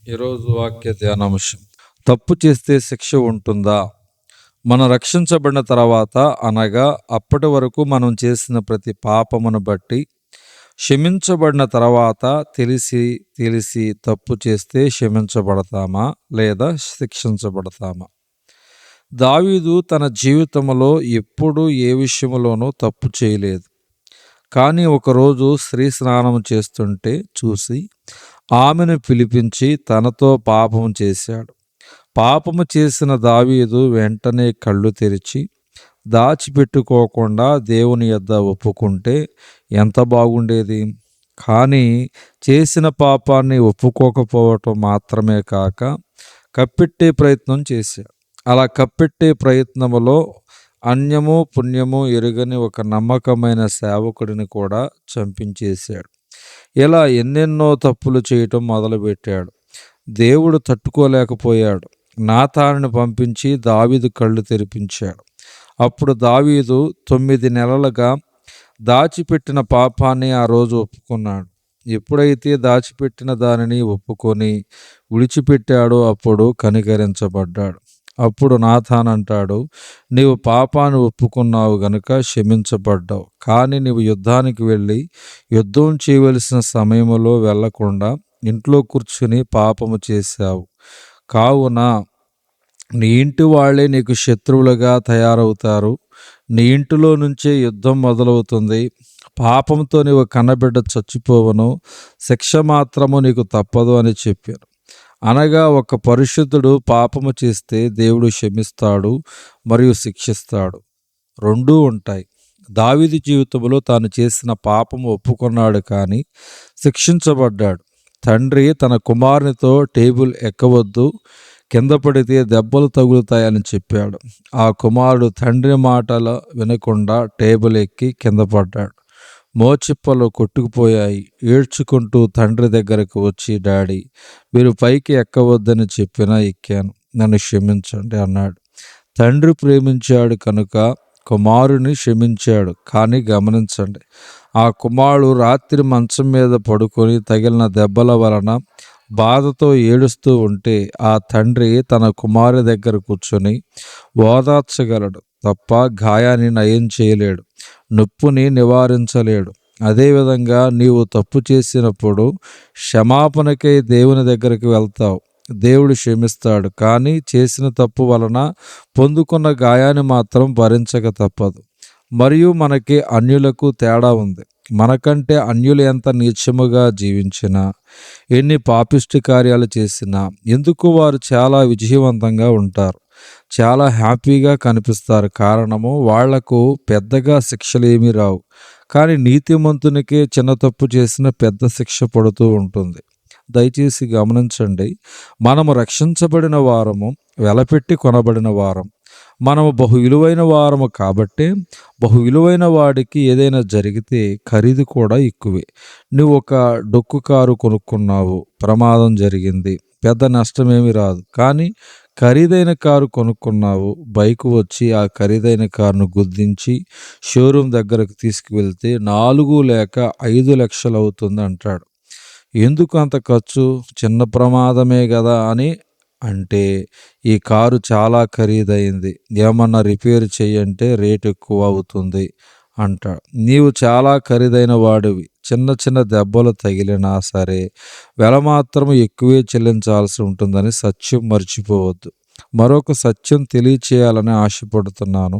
ఈరోజు వాక్య ధ్యానాంశం, తప్పు చేస్తే శిక్ష ఉంటుందా? మనం రక్షించబడిన తర్వాత, అనగా అప్పటి వరకు మనం చేసిన ప్రతి పాపమును బట్టి క్షమించబడిన తర్వాత తెలిసి తప్పు చేస్తే క్షమించబడతామా లేదా శిక్షించబడతామా? దావీదు తన జీవితంలో ఎప్పుడూ ఏ విషయంలోనూ తప్పు చేయలేదు. కానీ ఒకరోజు స్త్రీ స్నానం చేస్తుంటే చూసి ఆమెను పిలిపించి తనతో పాపము చేశాడు. పాపము చేసిన దావీదు వెంటనే కళ్ళు తెరిచి దాచిపెట్టుకోకుండా దేవుని యొద్ద ఒప్పుకుంటే ఎంత బాగుండేది. కానీ చేసిన పాపాన్ని ఒప్పుకోకపోవటం మాత్రమే కాక కప్పెట్టే ప్రయత్నం చేశాడు. అలా కప్పెట్టే ప్రయత్నములో అన్యము పుణ్యము ఎరుగని ఒక నమ్మకమైన సేవకుడిని కూడా చంపించేశాడు. ఇలా ఎన్నెన్నో తప్పులు చేయటం మొదలుపెట్టాడు. దేవుడు తట్టుకోలేకపోయాడు. నాతానుని పంపించి దావీదు కళ్ళు తెరిపించాడు. అప్పుడు దావీదు 9 నెలలుగా దాచిపెట్టిన పాపాన్ని ఆ రోజు ఒప్పుకున్నాడు. ఎప్పుడైతే దాచిపెట్టిన దానిని ఒప్పుకొని విడిచిపెట్టాడో అప్పుడు కనికరించబడ్డాడు. అప్పుడు నాతాన్ అంటాడు, నీవు పాపాన్ని ఒప్పుకున్నావు గనుక క్షమించబడ్డావు. కానీ నీవు యుద్ధానికి వెళ్ళి యుద్ధం చేయవలసిన సమయంలో వెళ్లకుండా ఇంట్లో కూర్చుని పాపము చేశావు. కావున నీ ఇంటి వాళ్ళే నీకు శత్రువులుగా తయారవుతారు. నీ ఇంటిలో నుంచే యుద్ధం మొదలవుతుంది. పాపంతో నీవు కన్నబిడ్డ చచ్చిపోవను, శిక్ష మాత్రము నీకు తప్పదు అని చెప్పారు. అనగా ఒక పరిశుద్ధుడు పాపము చేస్తే దేవుడు క్షమిస్తాడు మరియు శిక్షిస్తాడు, రెండూ ఉంటాయి. దావీదు జీవితంలో తాను చేసిన పాపము ఒప్పుకున్నాడు, కానీ శిక్షించబడ్డాడు. తండ్రి తన కుమారునితో టేబుల్ ఎక్కవద్దు, కింద పడితే దెబ్బలు తగులుతాయని చెప్పాడు. ఆ కుమారుడు తండ్రి మాటలు వినకుండా టేబుల్ ఎక్కి కింద పడ్డాడు. మోచిప్పలు కొట్టుకుపోయాయి. ఏడ్చుకుంటూ తండ్రి దగ్గరకు వచ్చి, డాడీ, మీరు పైకి ఎక్కవద్దని చెప్పినా ఎక్కాను, నన్ను క్షమించండి అన్నాడు. తండ్రి ప్రేమించాడు కనుక కుమారుని క్షమించాడు. కానీ గమనించండి, ఆ కుమారుడు రాత్రి మంచం మీద పడుకొని తగిలిన దెబ్బల వలన బాధతో ఏడుస్తూ ఉంటే ఆ తండ్రి తన కుమారుని దగ్గర కూర్చొని ఓదార్చగలడు తప్ప గాయాన్ని నయం చేయలేడు, నొప్పిని నివారించలేడు. అదేవిధంగా నీవు తప్పు చేసినప్పుడు క్షమాపణకై దేవుని దగ్గరికి వెళ్తావు, దేవుడు క్షమిస్తాడు. కానీ చేసిన తప్పు వలన పొందుకున్న గాయాన్ని మాత్రం భరించక తప్పదు. మరియు మనకి అన్యులకు తేడా ఉంది. మనకంటే అన్యులు ఎంత నీచముగా జీవించినా, ఎన్ని పాపిష్టి కార్యాలు చేసినా ఎందుకు వారు చాలా విజయవంతంగా ఉంటారు, చాలా హ్యాపీగా కనిపిస్తారు. కారణము, వాళ్లకు పెద్దగా శిక్షలు ఏమీ రావు. కానీ నీతిమంతునికే చిన్న తప్పు చేసిన పెద్ద శిక్ష పడుతూ ఉంటుంది. దయచేసి గమనించండి, మనము రక్షించబడిన వారము, వెలపెట్టి కొనబడిన వారం. మనము బహు విలువైన వారము కాబట్టి బహు విలువైన వాడికి ఏదైనా జరిగితే ఖరీదు కూడా ఎక్కువే. నువ్వు ఒక డొక్కు కారు కొనుక్కున్నావు, ప్రమాదం జరిగింది, పెద్ద నష్టమేమి రాదు. కానీ ఖరీదైన కారు కొనుక్కున్నావు, బైక్ వచ్చి ఆ ఖరీదైన కారును గుద్దించి షోరూమ్ దగ్గరకు తీసుకువెళ్తే 4 లేక 5 లక్షలు అవుతుంది అంటాడు. ఎందుకు అంత ఖర్చు? చిన్న ప్రమాదమే కదా అని అంటే, ఈ కారు చాలా ఖరీదైంది, ఏమన్నా రిపేర్ చేయంటే రేటు ఎక్కువ అవుతుంది అంటాడు. నీవు చాలా ఖరీదైన వాడివి, చిన్న చిన్న దెబ్బలు తగిలినా సరే వెల మాత్రం ఎక్కువే చెల్లించాల్సి ఉంటుందని సత్యం మర్చిపోవద్దు. మరొక సత్యం తెలియచేయాలని ఆశపడుతున్నాను.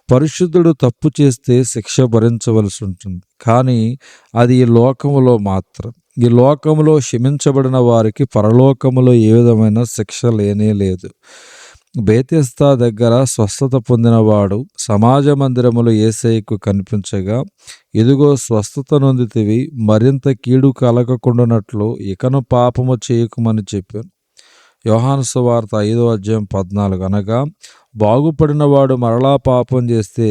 పరిశుద్ధుడు తప్పు చేస్తే శిక్ష భరించవలసి ఉంటుంది, కానీ అది ఈ లోకములో మాత్రం. ఈ లోకములో క్షమించబడిన వారికి పరలోకములో ఏ విధమైన శిక్ష లేనే లేదు. బేతెస్దా దగ్గర స్వస్థత పొందినవాడు సమాజ మందిరములో యేసయ్యకు కనిపించగా, ఇదిగో స్వస్థత నొందితివి, మరింత కీడు కలగకుండానట్లు ఇకను పాపము చేయకుమని చెప్పాను. యోహాను సువార్త 5:14. అనగా బాగుపడిన వాడు మరలా పాపం చేస్తే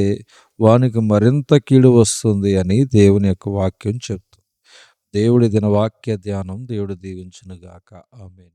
వానికి మరింత కీడు వస్తుంది అని దేవుని యొక్క వాక్యం చెప్తుంది. దేవుడి దిన వాక్య ధ్యానం దేవుడు దీవించునుగాక. ఆమేన్.